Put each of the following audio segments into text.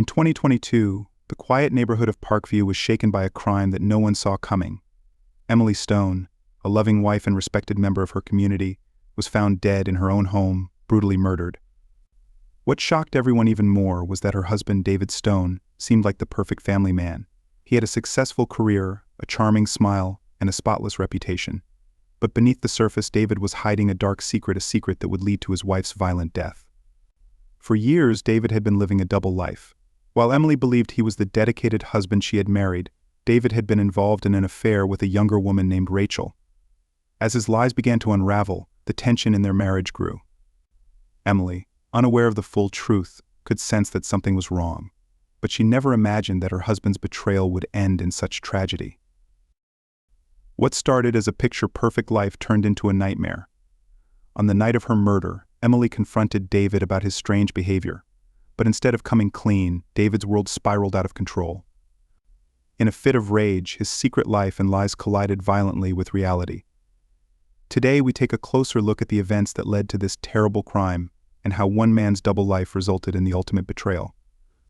In 2022, the quiet neighborhood of Parkview was shaken by a crime that no one saw coming. Emily Stone, a loving wife and respected member of her community, was found dead in her own home, brutally murdered. What shocked everyone even more was that her husband, David Stone, seemed like the perfect family man. He had a successful career, a charming smile, and a spotless reputation. But beneath the surface, David was hiding a dark secret, a secret that would lead to his wife's violent death. For years, David had been living a double life. While Emily believed he was the dedicated husband she had married, David had been involved in an affair with a younger woman named Rachel. As his lies began to unravel, the tension in their marriage grew. Emily, unaware of the full truth, could sense that something was wrong, but she never imagined that her husband's betrayal would end in such tragedy. What started as a picture-perfect life turned into a nightmare. On the night of her murder, Emily confronted David about his strange behavior, but instead of coming clean, David's world spiraled out of control. In a fit of rage, his secret life and lies collided violently with reality. Today, we take a closer look at the events that led to this terrible crime and how one man's double life resulted in the ultimate betrayal.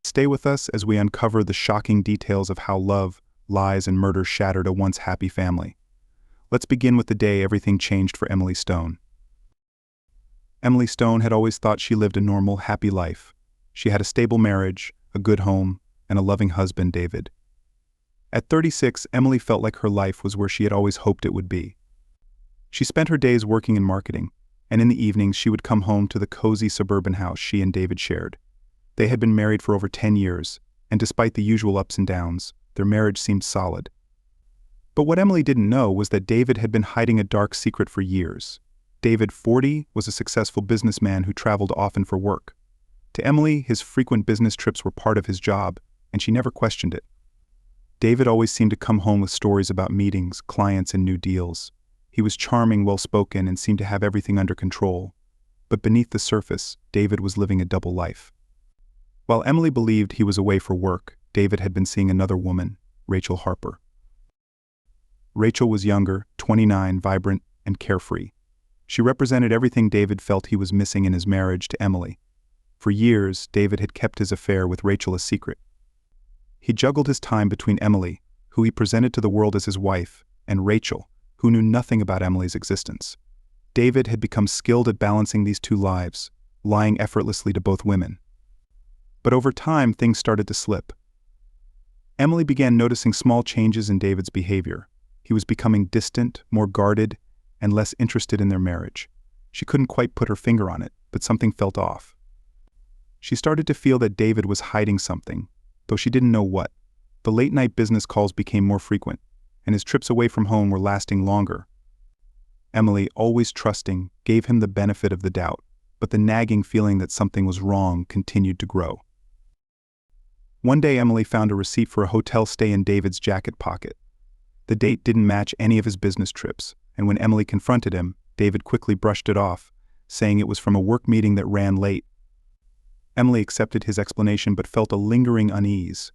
Stay with us as we uncover the shocking details of how love, lies, and murder shattered a once happy family. Let's begin with the day everything changed for Emily Stone. Emily Stone had always thought she lived a normal, happy life. She had a stable marriage, a good home, and a loving husband, David. At 36, Emily felt like her life was where she had always hoped it would be. She spent her days working in marketing, and in the evenings she would come home to the cozy suburban house she and David shared. They had been married for over 10 years, and despite the usual ups and downs, their marriage seemed solid. But what Emily didn't know was that David had been hiding a dark secret for years. David, 40, was a successful businessman who traveled often for work. To Emily, his frequent business trips were part of his job, and she never questioned it. David always seemed to come home with stories about meetings, clients, and new deals. He was charming, well-spoken, and seemed to have everything under control. But beneath the surface, David was living a double life. While Emily believed he was away for work, David had been seeing another woman, Rachel Harper. Rachel was younger, 29, vibrant, and carefree. She represented everything David felt he was missing in his marriage to Emily. For years, David had kept his affair with Rachel a secret. He juggled his time between Emily, who he presented to the world as his wife, and Rachel, who knew nothing about Emily's existence. David had become skilled at balancing these two lives, lying effortlessly to both women. But over time, things started to slip. Emily began noticing small changes in David's behavior. He was becoming distant, more guarded, and less interested in their marriage. She couldn't quite put her finger on it, but something felt off. She started to feel that David was hiding something, though she didn't know what. The late-night business calls became more frequent, and his trips away from home were lasting longer. Emily, always trusting, gave him the benefit of the doubt, but the nagging feeling that something was wrong continued to grow. One day, Emily found a receipt for a hotel stay in David's jacket pocket. The date didn't match any of his business trips, and when Emily confronted him, David quickly brushed it off, saying it was from a work meeting that ran late. Emily accepted his explanation but felt a lingering unease.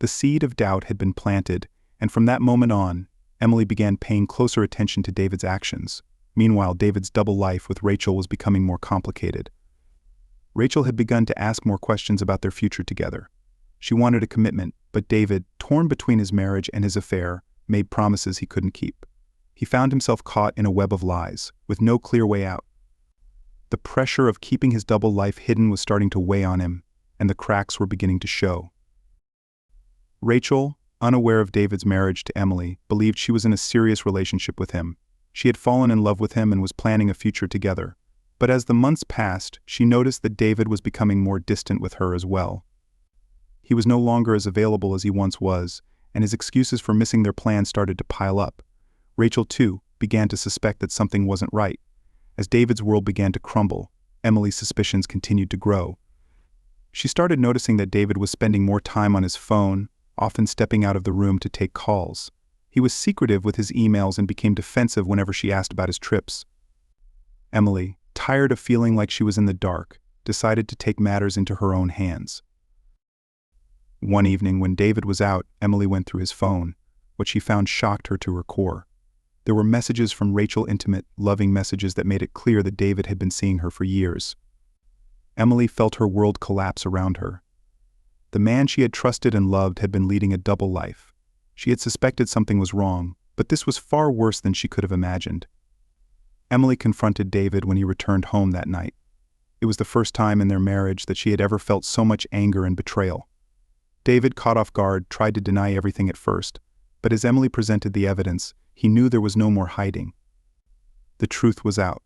The seed of doubt had been planted, and from that moment on, Emily began paying closer attention to David's actions. Meanwhile, David's double life with Rachel was becoming more complicated. Rachel had begun to ask more questions about their future together. She wanted a commitment, but David, torn between his marriage and his affair, made promises he couldn't keep. He found himself caught in a web of lies, with no clear way out. The pressure of keeping his double life hidden was starting to weigh on him, and the cracks were beginning to show. Rachel, unaware of David's marriage to Emily, believed she was in a serious relationship with him. She had fallen in love with him and was planning a future together. But as the months passed, she noticed that David was becoming more distant with her as well. He was no longer as available as he once was, and his excuses for missing their plans started to pile up. Rachel, too, began to suspect that something wasn't right. As David's world began to crumble, Emily's suspicions continued to grow. She started noticing that David was spending more time on his phone, often stepping out of the room to take calls. He was secretive with his emails and became defensive whenever she asked about his trips. Emily, tired of feeling like she was in the dark, decided to take matters into her own hands. One evening, when David was out, Emily went through his phone. What she found shocked her to her core. There were messages from Rachel, intimate, loving messages that made it clear that David had been seeing her for years. Emily felt her world collapse around her. The man she had trusted and loved had been leading a double life. She had suspected something was wrong, but this was far worse than she could have imagined. Emily confronted David when he returned home that night. It was the first time in their marriage that she had ever felt so much anger and betrayal. David, caught off guard, tried to deny everything at first, but as Emily presented the evidence, he knew there was no more hiding. The truth was out.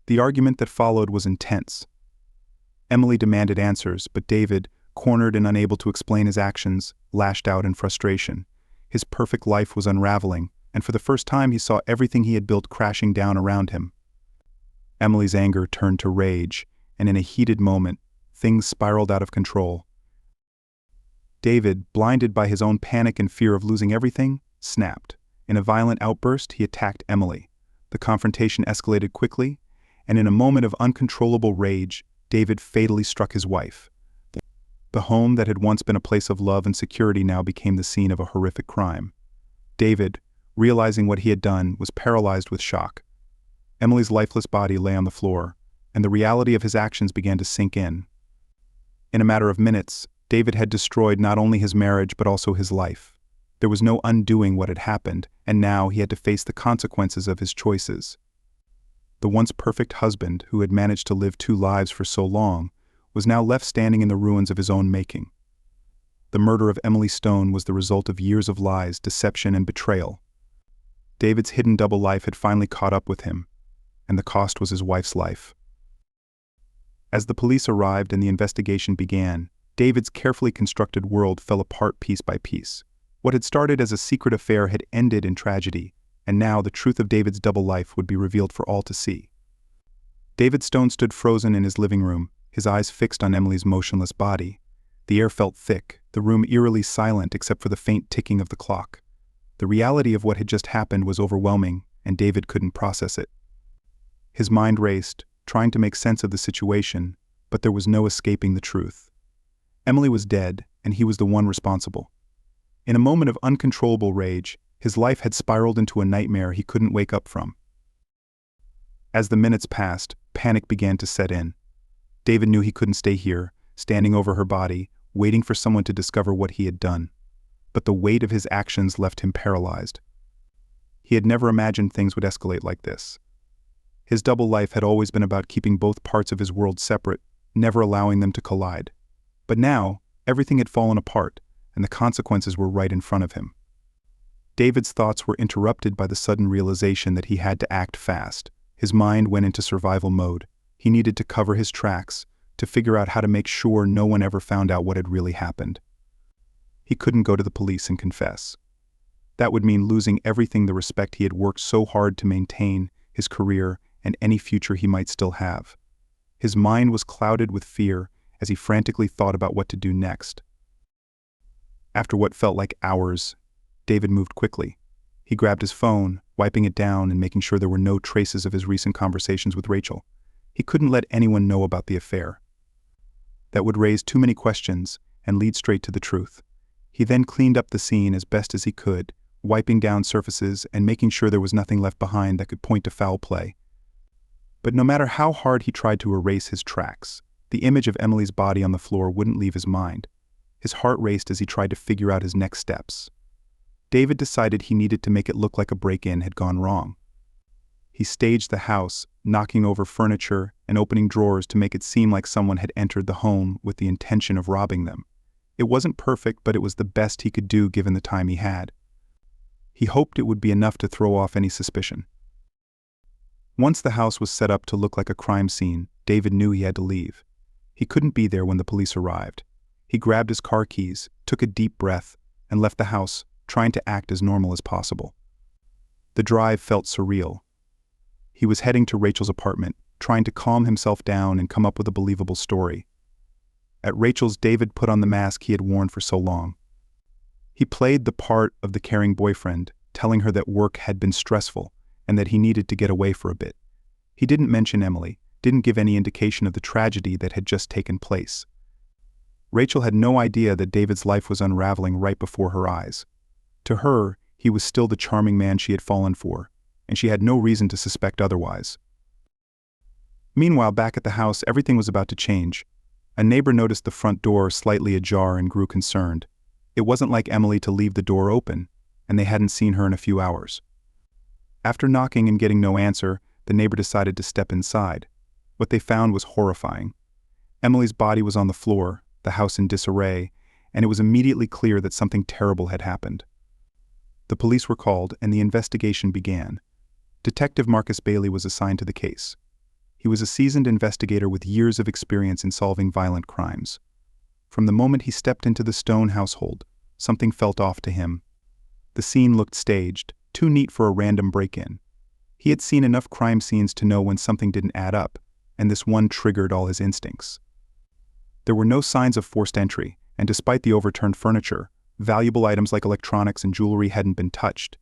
The argument that followed was intense. Emily demanded answers, but David, cornered and unable to explain his actions, lashed out in frustration. His perfect life was unraveling, and for the first time he saw everything he had built crashing down around him. Emily's anger turned to rage, and in a heated moment, things spiraled out of control. David, blinded by his own panic and fear of losing everything, snapped. In a violent outburst, he attacked Emily. The confrontation escalated quickly, and in a moment of uncontrollable rage, David fatally struck his wife. The home that had once been a place of love and security now became the scene of a horrific crime. David, realizing what he had done, was paralyzed with shock. Emily's lifeless body lay on the floor, and the reality of his actions began to sink in. In a matter of minutes, David had destroyed not only his marriage but also his life. There was no undoing what had happened, and now he had to face the consequences of his choices. The once perfect husband, who had managed to live two lives for so long, was now left standing in the ruins of his own making. The murder of Emily Stone was the result of years of lies, deception, and betrayal. David's hidden double life had finally caught up with him, and the cost was his wife's life. As the police arrived and the investigation began, David's carefully constructed world fell apart piece by piece. What had started as a secret affair had ended in tragedy, and now the truth of David's double life would be revealed for all to see. David Stone stood frozen in his living room, his eyes fixed on Emily's motionless body. The air felt thick, the room eerily silent except for the faint ticking of the clock. The reality of what had just happened was overwhelming, and David couldn't process it. His mind raced, trying to make sense of the situation, but there was no escaping the truth. Emily was dead, and he was the one responsible. In a moment of uncontrollable rage, his life had spiraled into a nightmare he couldn't wake up from. As the minutes passed, panic began to set in. David knew he couldn't stay here, standing over her body, waiting for someone to discover what he had done. But the weight of his actions left him paralyzed. He had never imagined things would escalate like this. His double life had always been about keeping both parts of his world separate, never allowing them to collide. But now, everything had fallen apart, and the consequences were right in front of him. David's thoughts were interrupted by the sudden realization that he had to act fast. His mind went into survival mode. He needed to cover his tracks, to figure out how to make sure no one ever found out what had really happened. He couldn't go to the police and confess. That would mean losing everything, the respect he had worked so hard to maintain, his career, and any future he might still have. His mind was clouded with fear as he frantically thought about what to do next. After what felt like hours, David moved quickly. He grabbed his phone, wiping it down and making sure there were no traces of his recent conversations with Rachel. He couldn't let anyone know about the affair. That would raise too many questions and lead straight to the truth. He then cleaned up the scene as best as he could, wiping down surfaces and making sure there was nothing left behind that could point to foul play. But no matter how hard he tried to erase his tracks, the image of Emily's body on the floor wouldn't leave his mind. His heart raced as he tried to figure out his next steps. David decided he needed to make it look like a break-in had gone wrong. He staged the house, knocking over furniture and opening drawers to make it seem like someone had entered the home with the intention of robbing them. It wasn't perfect, but it was the best he could do given the time he had. He hoped it would be enough to throw off any suspicion. Once the house was set up to look like a crime scene, David knew he had to leave. He couldn't be there when the police arrived. He grabbed his car keys, took a deep breath, and left the house, trying to act as normal as possible. The drive felt surreal. He was heading to Rachel's apartment, trying to calm himself down and come up with a believable story. At Rachel's, David put on the mask he had worn for so long. He played the part of the caring boyfriend, telling her that work had been stressful and that he needed to get away for a bit. He didn't mention Emily, didn't give any indication of the tragedy that had just taken place. Rachel had no idea that David's life was unraveling right before her eyes. To her, he was still the charming man she had fallen for, and she had no reason to suspect otherwise. Meanwhile, back at the house, everything was about to change. A neighbor noticed the front door slightly ajar and grew concerned. It wasn't like Emily to leave the door open, and they hadn't seen her in a few hours. After knocking and getting no answer, the neighbor decided to step inside. What they found was horrifying. Emily's body was on the floor, the house in disarray, and it was immediately clear that something terrible had happened. The police were called and the investigation began. Detective Marcus Bailey was assigned to the case. He was a seasoned investigator with years of experience in solving violent crimes. From the moment he stepped into the Stone household, something felt off to him. The scene looked staged, too neat for a random break-in. He had seen enough crime scenes to know when something didn't add up, and this one triggered all his instincts. There were no signs of forced entry, and despite the overturned furniture, valuable items like electronics and jewelry hadn't been touched.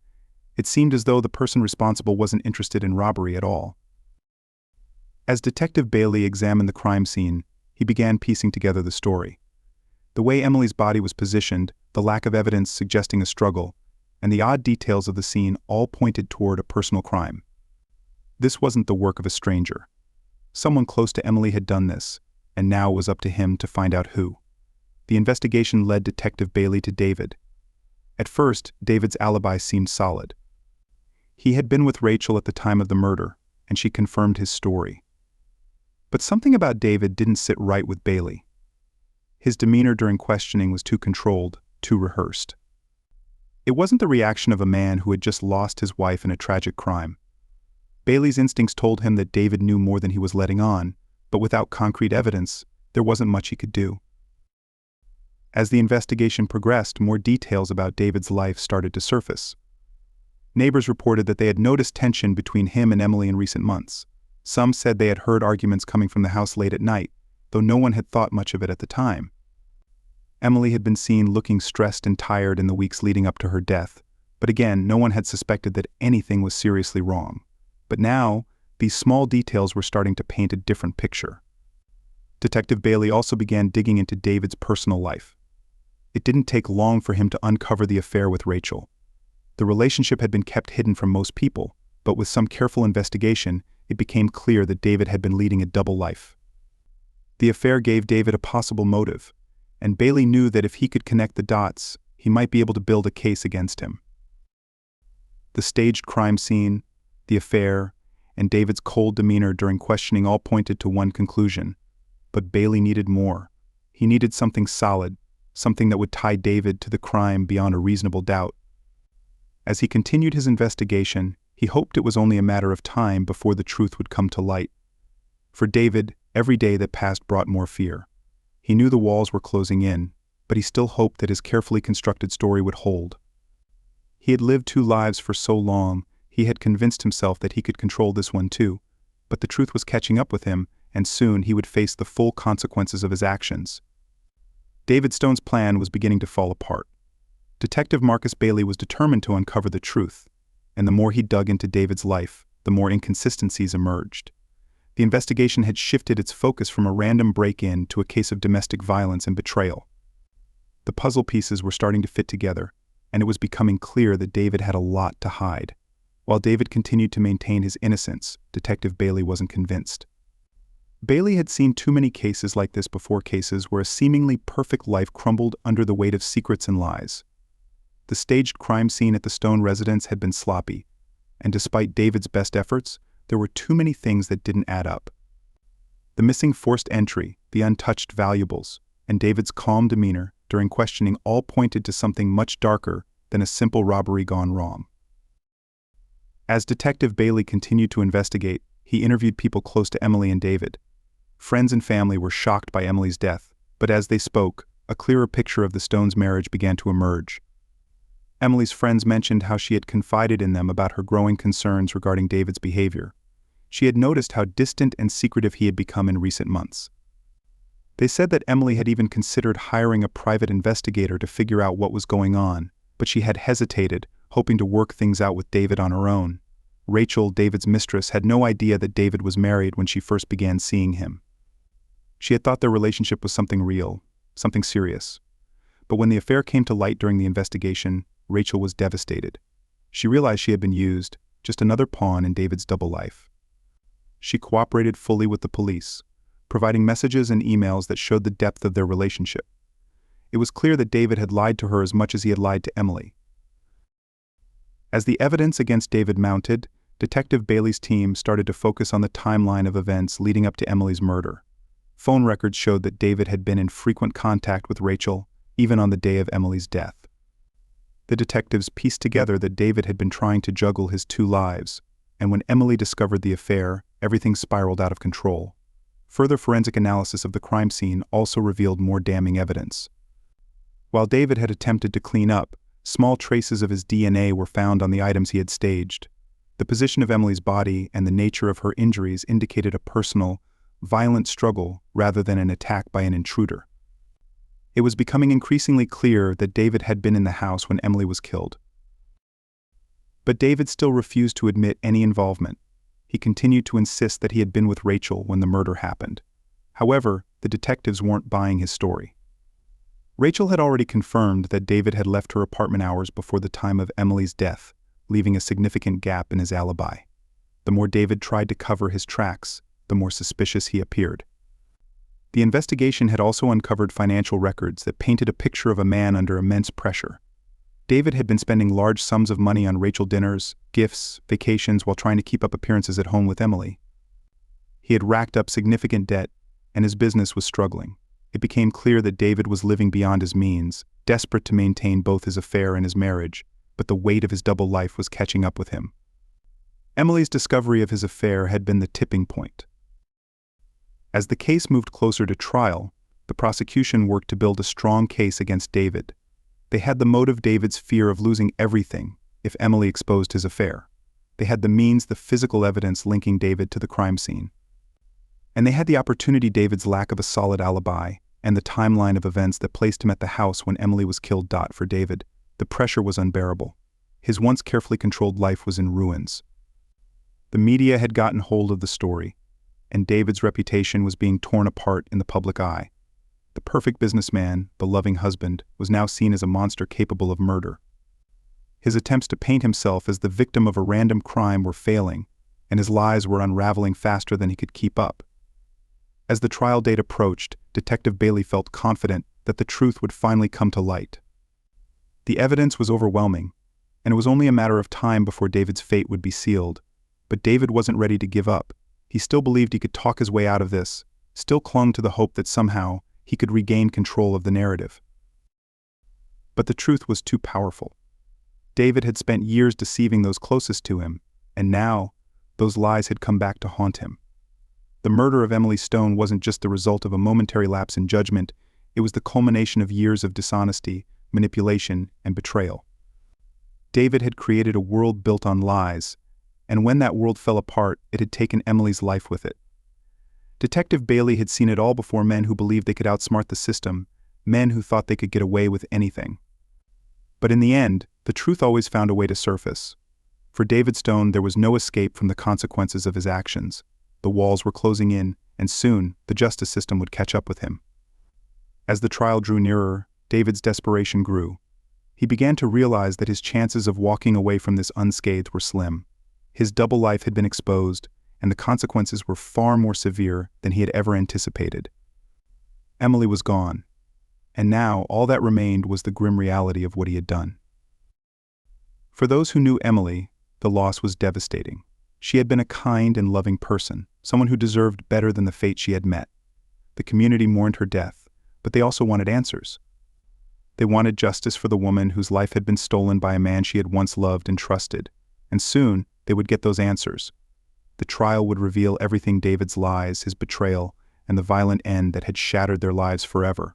It seemed as though the person responsible wasn't interested in robbery at all. As Detective Bailey examined the crime scene, he began piecing together the story. The way Emily's body was positioned, the lack of evidence suggesting a struggle, and the odd details of the scene all pointed toward a personal crime. This wasn't the work of a stranger. Someone close to Emily had done this, and now it was up to him to find out who. The investigation led Detective Bailey to David. At first, David's alibi seemed solid. He had been with Rachel at the time of the murder, and she confirmed his story. But something about David didn't sit right with Bailey. His demeanor during questioning was too controlled, too rehearsed. It wasn't the reaction of a man who had just lost his wife in a tragic crime. Bailey's instincts told him that David knew more than he was letting on, but without concrete evidence, there wasn't much he could do. As the investigation progressed, more details about David's life started to surface. Neighbors reported that they had noticed tension between him and Emily in recent months. Some said they had heard arguments coming from the house late at night, though no one had thought much of it at the time. Emily had been seen looking stressed and tired in the weeks leading up to her death, but again, no one had suspected that anything was seriously wrong. But now, these small details were starting to paint a different picture. Detective Bailey also began digging into David's personal life. It didn't take long for him to uncover the affair with Rachel. The relationship had been kept hidden from most people, but with some careful investigation, it became clear that David had been leading a double life. The affair gave David a possible motive, and Bailey knew that if he could connect the dots, he might be able to build a case against him. The staged crime scene, the affair, and David's cold demeanor during questioning all pointed to one conclusion. But Bailey needed more. He needed something solid, something that would tie David to the crime beyond a reasonable doubt. As he continued his investigation, he hoped it was only a matter of time before the truth would come to light. For David, every day that passed brought more fear. He knew the walls were closing in, but he still hoped that his carefully constructed story would hold. He had lived two lives for so long, he had convinced himself that he could control this one too, but the truth was catching up with him, and soon he would face the full consequences of his actions. David Stone's plan was beginning to fall apart. Detective Marcus Bailey was determined to uncover the truth, and the more he dug into David's life, the more inconsistencies emerged. The investigation had shifted its focus from a random break-in to a case of domestic violence and betrayal. The puzzle pieces were starting to fit together, and it was becoming clear that David had a lot to hide. While David continued to maintain his innocence, Detective Bailey wasn't convinced. Bailey had seen too many cases like this before, cases where a seemingly perfect life crumbled under the weight of secrets and lies. The staged crime scene at the Stone residence had been sloppy, and despite David's best efforts, there were too many things that didn't add up. The missing forced entry, the untouched valuables, and David's calm demeanor during questioning all pointed to something much darker than a simple robbery gone wrong. As Detective Bailey continued to investigate, he interviewed people close to Emily and David. Friends and family were shocked by Emily's death, but as they spoke, a clearer picture of the Stones' marriage began to emerge. Emily's friends mentioned how she had confided in them about her growing concerns regarding David's behavior. She had noticed how distant and secretive he had become in recent months. They said that Emily had even considered hiring a private investigator to figure out what was going on, but she had hesitated, hoping to work things out with David on her own. Rachel, David's mistress, had no idea that David was married when she first began seeing him. She had thought their relationship was something real, something serious. But when the affair came to light during the investigation, Rachel was devastated. She realized she had been used, just another pawn in David's double life. She cooperated fully with the police, providing messages and emails that showed the depth of their relationship. It was clear that David had lied to her as much as he had lied to Emily. As the evidence against David mounted, Detective Bailey's team started to focus on the timeline of events leading up to Emily's murder. Phone records showed that David had been in frequent contact with Rachel, even on the day of Emily's death. The detectives pieced together that David had been trying to juggle his two lives, and when Emily discovered the affair, everything spiraled out of control. Further forensic analysis of the crime scene also revealed more damning evidence. While David had attempted to clean up, small traces of his DNA were found on the items he had staged. The position of Emily's body and the nature of her injuries indicated a personal, violent struggle rather than an attack by an intruder. It was becoming increasingly clear that David had been in the house when Emily was killed. But David still refused to admit any involvement. He continued to insist that he had been with Rachel when the murder happened. However, the detectives weren't buying his story. Rachel had already confirmed that David had left her apartment hours before the time of Emily's death, leaving a significant gap in his alibi. The more David tried to cover his tracks, the more suspicious he appeared. The investigation had also uncovered financial records that painted a picture of a man under immense pressure. David had been spending large sums of money on Rachel dinners, gifts, vacations while trying to keep up appearances at home with Emily. He had racked up significant debt, and his business was struggling. It became clear that David was living beyond his means, desperate to maintain both his affair and his marriage, but the weight of his double life was catching up with him. Emily's discovery of his affair had been the tipping point. As the case moved closer to trial, the prosecution worked to build a strong case against David. They had the motive David's fear of losing everything if Emily exposed his affair. They had the means, the physical evidence linking David to the crime scene. And they had the opportunity David's lack of a solid alibi and the timeline of events that placed him at the house when Emily was killed. For David, the pressure was unbearable. His once carefully controlled life was in ruins. The media had gotten hold of the story, and David's reputation was being torn apart in the public eye. The perfect businessman, the loving husband, was now seen as a monster capable of murder. His attempts to paint himself as the victim of a random crime were failing, and his lies were unraveling faster than he could keep up. As the trial date approached, Detective Bailey felt confident that the truth would finally come to light. The evidence was overwhelming, and it was only a matter of time before David's fate would be sealed. But David wasn't ready to give up. He still believed he could talk his way out of this, still clung to the hope that somehow he could regain control of the narrative. But the truth was too powerful. David had spent years deceiving those closest to him, and now those lies had come back to haunt him. The murder of Emily Stone wasn't just the result of a momentary lapse in judgment, it was the culmination of years of dishonesty, manipulation, and betrayal. David had created a world built on lies, and when that world fell apart, it had taken Emily's life with it. Detective Bailey had seen it all before: men who believed they could outsmart the system, men who thought they could get away with anything. But in the end, the truth always found a way to surface. For David Stone, there was no escape from the consequences of his actions. The walls were closing in, and soon the justice system would catch up with him. As the trial drew nearer, David's desperation grew. He began to realize that his chances of walking away from this unscathed were slim. His double life had been exposed, and the consequences were far more severe than he had ever anticipated. Emily was gone, and now all that remained was the grim reality of what he had done. For those who knew Emily, the loss was devastating. She had been a kind and loving person, someone who deserved better than the fate she had met. The community mourned her death, but they also wanted answers. They wanted justice for the woman whose life had been stolen by a man she had once loved and trusted, and soon they would get those answers. The trial would reveal everything: David's lies, his betrayal, and the violent end that had shattered their lives forever.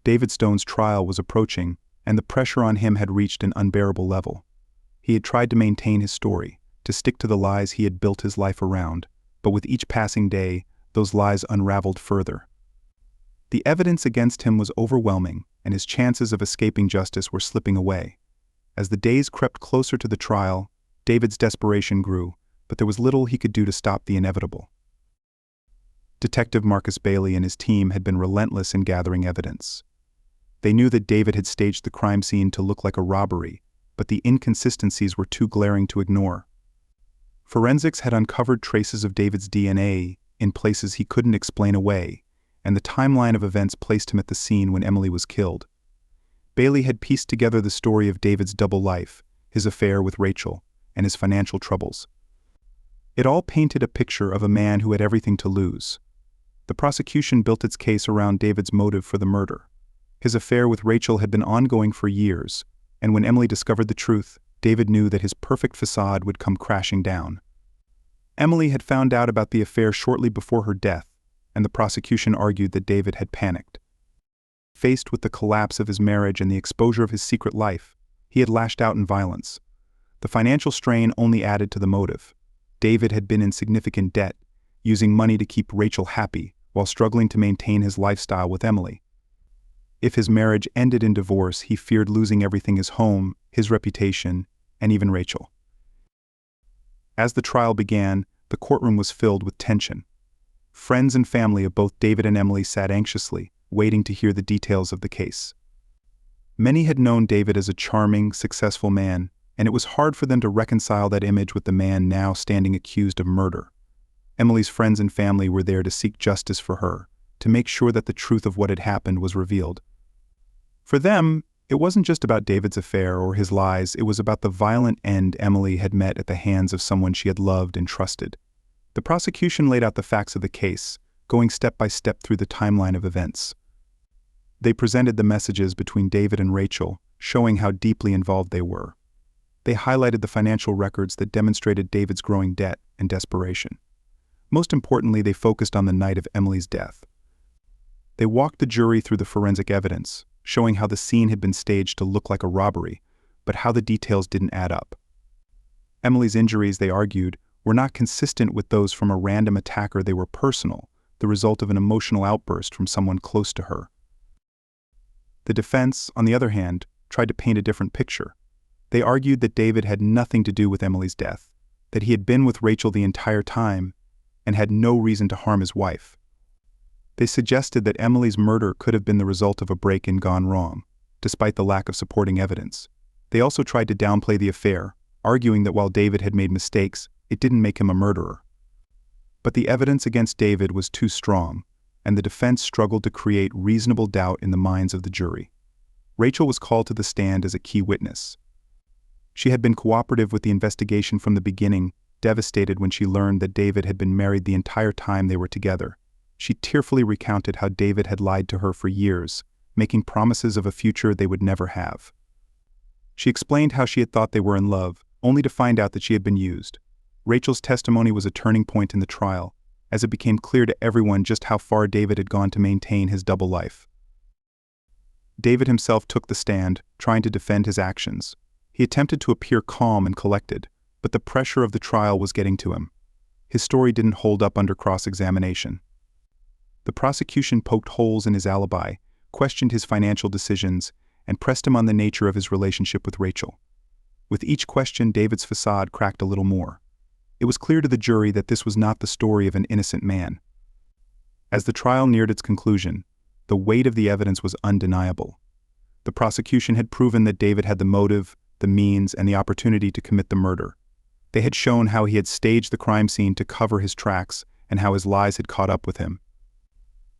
David Stone's trial was approaching, and the pressure on him had reached an unbearable level. He had tried to maintain his story, to stick to the lies he had built his life around, but with each passing day, those lies unraveled further. The evidence against him was overwhelming, and his chances of escaping justice were slipping away. As the days crept closer to the trial, David's desperation grew, but there was little he could do to stop the inevitable. Detective Marcus Bailey and his team had been relentless in gathering evidence. They knew that David had staged the crime scene to look like a robbery, but the inconsistencies were too glaring to ignore. Forensics had uncovered traces of David's DNA in places he couldn't explain away, and the timeline of events placed him at the scene when Emily was killed. Bailey had pieced together the story of David's double life, his affair with Rachel, and his financial troubles. It all painted a picture of a man who had everything to lose. The prosecution built its case around David's motive for the murder. His affair with Rachel had been ongoing for years, and when Emily discovered the truth, David knew that his perfect facade would come crashing down. Emily had found out about the affair shortly before her death, and the prosecution argued that David had panicked. Faced with the collapse of his marriage and the exposure of his secret life, he had lashed out in violence. The financial strain only added to the motive. David had been in significant debt, using money to keep Rachel happy while struggling to maintain his lifestyle with Emily. If his marriage ended in divorce, he feared losing everything: his home, his reputation, and even Rachel. As the trial began, the courtroom was filled with tension. Friends and family of both David and Emily sat anxiously, waiting to hear the details of the case. Many had known David as a charming, successful man, and it was hard for them to reconcile that image with the man now standing accused of murder. Emily's friends and family were there to seek justice for her, to make sure that the truth of what had happened was revealed. For them, it wasn't just about David's affair or his lies, it was about the violent end Emily had met at the hands of someone she had loved and trusted. The prosecution laid out the facts of the case, going step by step through the timeline of events. They presented the messages between David and Rachel, showing how deeply involved they were. They highlighted the financial records that demonstrated David's growing debt and desperation. Most importantly, they focused on the night of Emily's death. They walked the jury through the forensic evidence, showing how the scene had been staged to look like a robbery, but how the details didn't add up. Emily's injuries, they argued, were not consistent with those from a random attacker. They were personal, the result of an emotional outburst from someone close to her. The defense, on the other hand, tried to paint a different picture. They argued that David had nothing to do with Emily's death, that he had been with Rachel the entire time, and had no reason to harm his wife. They suggested that Emily's murder could have been the result of a break-in gone wrong, despite the lack of supporting evidence. They also tried to downplay the affair, arguing that while David had made mistakes, it didn't make him a murderer. But the evidence against David was too strong, and the defense struggled to create reasonable doubt in the minds of the jury. Rachel was called to the stand as a key witness. She had been cooperative with the investigation from the beginning, devastated when she learned that David had been married the entire time they were together. She tearfully recounted how David had lied to her for years, making promises of a future they would never have. She explained how she had thought they were in love, only to find out that she had been used. Rachel's testimony was a turning point in the trial, as it became clear to everyone just how far David had gone to maintain his double life. David himself took the stand, trying to defend his actions. He attempted to appear calm and collected, but the pressure of the trial was getting to him. His story didn't hold up under cross-examination. The prosecution poked holes in his alibi, questioned his financial decisions, and pressed him on the nature of his relationship with Rachel. With each question, David's facade cracked a little more. It was clear to the jury that this was not the story of an innocent man. As the trial neared its conclusion, the weight of the evidence was undeniable. The prosecution had proven that David had the motive, the means, and the opportunity to commit the murder. They had shown how he had staged the crime scene to cover his tracks and how his lies had caught up with him.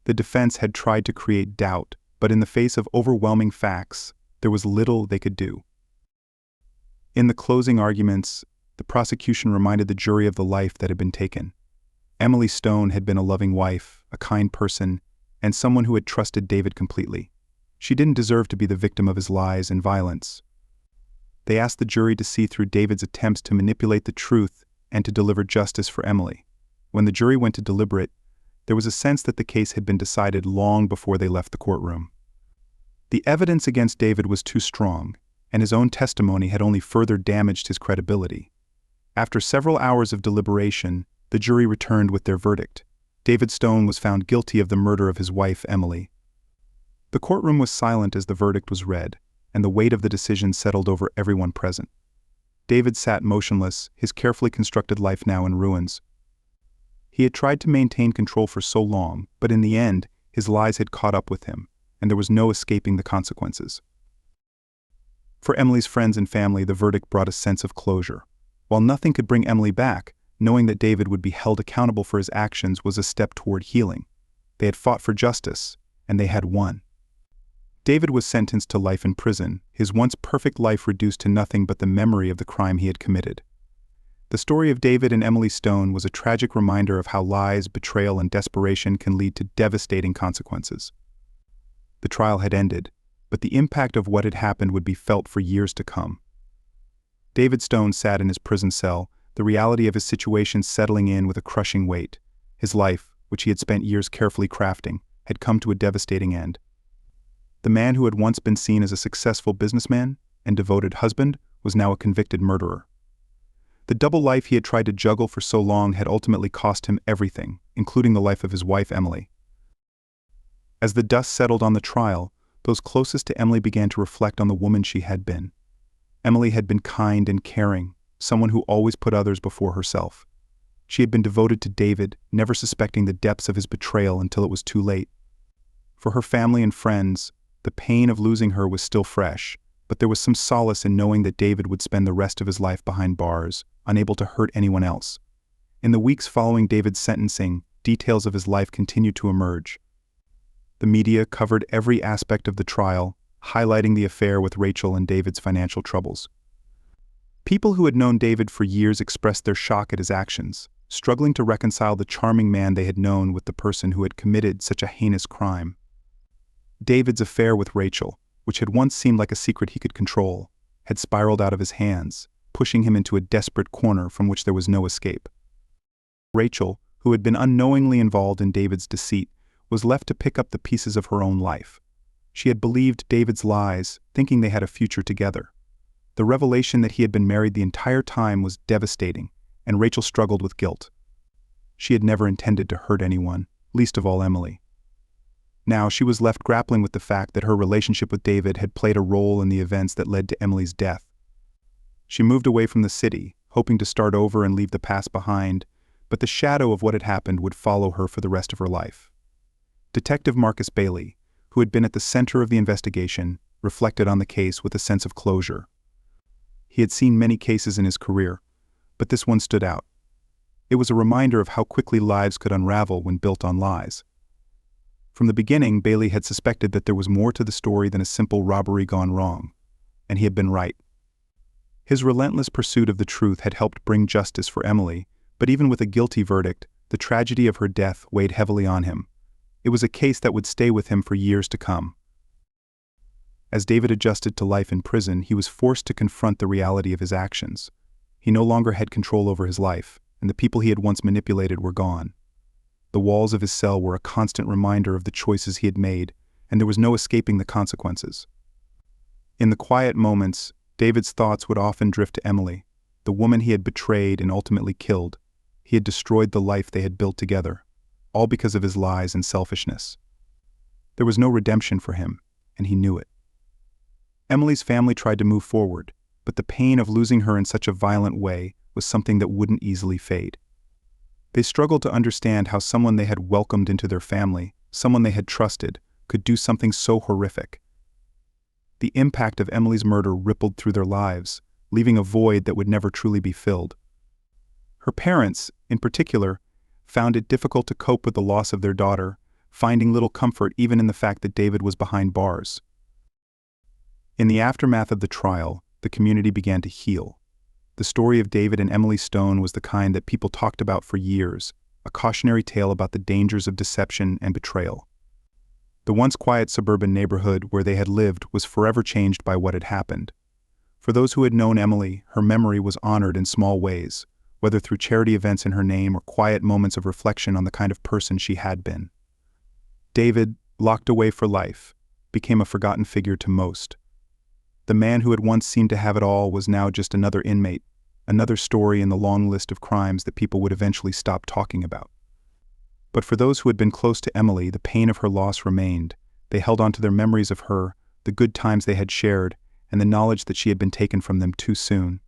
The defense had tried to create doubt, but in the face of overwhelming facts, there was little they could do. In the closing arguments, the prosecution reminded the jury of the life that had been taken. Emily Stone had been a loving wife, a kind person, and someone who had trusted David completely. She didn't deserve to be the victim of his lies and violence. They asked the jury to see through David's attempts to manipulate the truth and to deliver justice for Emily. When the jury went to deliberate, there was a sense that the case had been decided long before they left the courtroom. The evidence against David was too strong, and his own testimony had only further damaged his credibility. After several hours of deliberation, the jury returned with their verdict. David Stone was found guilty of the murder of his wife, Emily. The courtroom was silent as the verdict was read, and the weight of the decision settled over everyone present. David sat motionless, his carefully constructed life now in ruins. He had tried to maintain control for so long, but in the end, his lies had caught up with him, and there was no escaping the consequences. For Emily's friends and family, the verdict brought a sense of closure. While nothing could bring Emily back, knowing that David would be held accountable for his actions was a step toward healing. They had fought for justice, and they had won. David was sentenced to life in prison, his once perfect life reduced to nothing but the memory of the crime he had committed. The story of David and Emily Stone was a tragic reminder of how lies, betrayal, and desperation can lead to devastating consequences. The trial had ended, but the impact of what had happened would be felt for years to come. David Stone sat in his prison cell, the reality of his situation settling in with a crushing weight. His life, which he had spent years carefully crafting, had come to a devastating end. The man who had once been seen as a successful businessman and devoted husband was now a convicted murderer. The double life he had tried to juggle for so long had ultimately cost him everything, including the life of his wife Emily. As the dust settled on the trial, those closest to Emily began to reflect on the woman she had been. Emily had been kind and caring, someone who always put others before herself. She had been devoted to David, never suspecting the depths of his betrayal until it was too late. For her family and friends, the pain of losing her was still fresh, but there was some solace in knowing that David would spend the rest of his life behind bars, unable to hurt anyone else. In the weeks following David's sentencing, details of his life continued to emerge. The media covered every aspect of the trial, highlighting the affair with Rachel and David's financial troubles. People who had known David for years expressed their shock at his actions, struggling to reconcile the charming man they had known with the person who had committed such a heinous crime. David's affair with Rachel, which had once seemed like a secret he could control, had spiraled out of his hands, pushing him into a desperate corner from which there was no escape. Rachel, who had been unknowingly involved in David's deceit, was left to pick up the pieces of her own life. She had believed David's lies, thinking they had a future together. The revelation that he had been married the entire time was devastating, and Rachel struggled with guilt. She had never intended to hurt anyone, least of all Emily. Now she was left grappling with the fact that her relationship with David had played a role in the events that led to Emily's death. She moved away from the city, hoping to start over and leave the past behind, but the shadow of what had happened would follow her for the rest of her life. Detective Marcus Bailey, who had been at the center of the investigation, reflected on the case with a sense of closure. He had seen many cases in his career, but this one stood out. It was a reminder of how quickly lives could unravel when built on lies. From the beginning, Bailey had suspected that there was more to the story than a simple robbery gone wrong, and he had been right. His relentless pursuit of the truth had helped bring justice for Emily, but even with a guilty verdict, the tragedy of her death weighed heavily on him. It was a case that would stay with him for years to come. As David adjusted to life in prison, he was forced to confront the reality of his actions. He no longer had control over his life, and the people he had once manipulated were gone. The walls of his cell were a constant reminder of the choices he had made, and there was no escaping the consequences. In the quiet moments, David's thoughts would often drift to Emily, the woman he had betrayed and ultimately killed. He had destroyed the life they had built together, all because of his lies and selfishness. There was no redemption for him, and he knew it. Emily's family tried to move forward, but the pain of losing her in such a violent way was something that wouldn't easily fade. They struggled to understand how someone they had welcomed into their family, someone they had trusted, could do something so horrific. The impact of Emily's murder rippled through their lives, leaving a void that would never truly be filled. Her parents, in particular, found it difficult to cope with the loss of their daughter, finding little comfort even in the fact that David was behind bars. In the aftermath of the trial, the community began to heal. The story of David and Emily Stone was the kind that people talked about for years, a cautionary tale about the dangers of deception and betrayal. The once quiet suburban neighborhood where they had lived was forever changed by what had happened. For those who had known Emily, her memory was honored in small ways, whether through charity events in her name or quiet moments of reflection on the kind of person she had been. David, locked away for life, became a forgotten figure to most. The man who had once seemed to have it all was now just another inmate, another story in the long list of crimes that people would eventually stop talking about. But for those who had been close to Emily, the pain of her loss remained. They held on to their memories of her, the good times they had shared, and the knowledge that she had been taken from them too soon.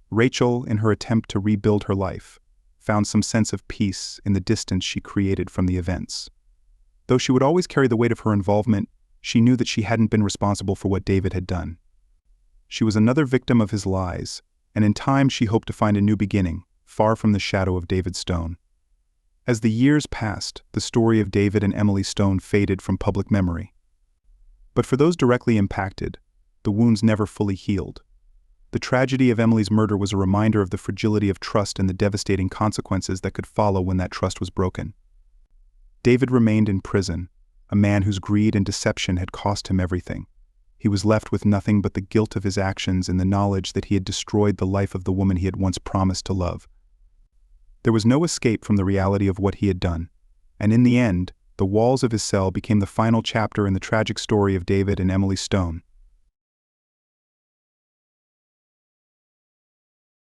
Rachel, in her attempt to rebuild her life, found some sense of peace in the distance she created from the events. Though she would always carry the weight of her involvement, she knew that she hadn't been responsible for what David had done. She was another victim of his lies, and in time she hoped to find a new beginning, far from the shadow of David Stone. As the years passed, the story of David and Emily Stone faded from public memory. But for those directly impacted, the wounds never fully healed. The tragedy of Emily's murder was a reminder of the fragility of trust and the devastating consequences that could follow when that trust was broken. David remained in prison, a man whose greed and deception had cost him everything. He was left with nothing but the guilt of his actions and the knowledge that he had destroyed the life of the woman he had once promised to love. There was no escape from the reality of what he had done, and in the end, the walls of his cell became the final chapter in the tragic story of David and Emily Stone.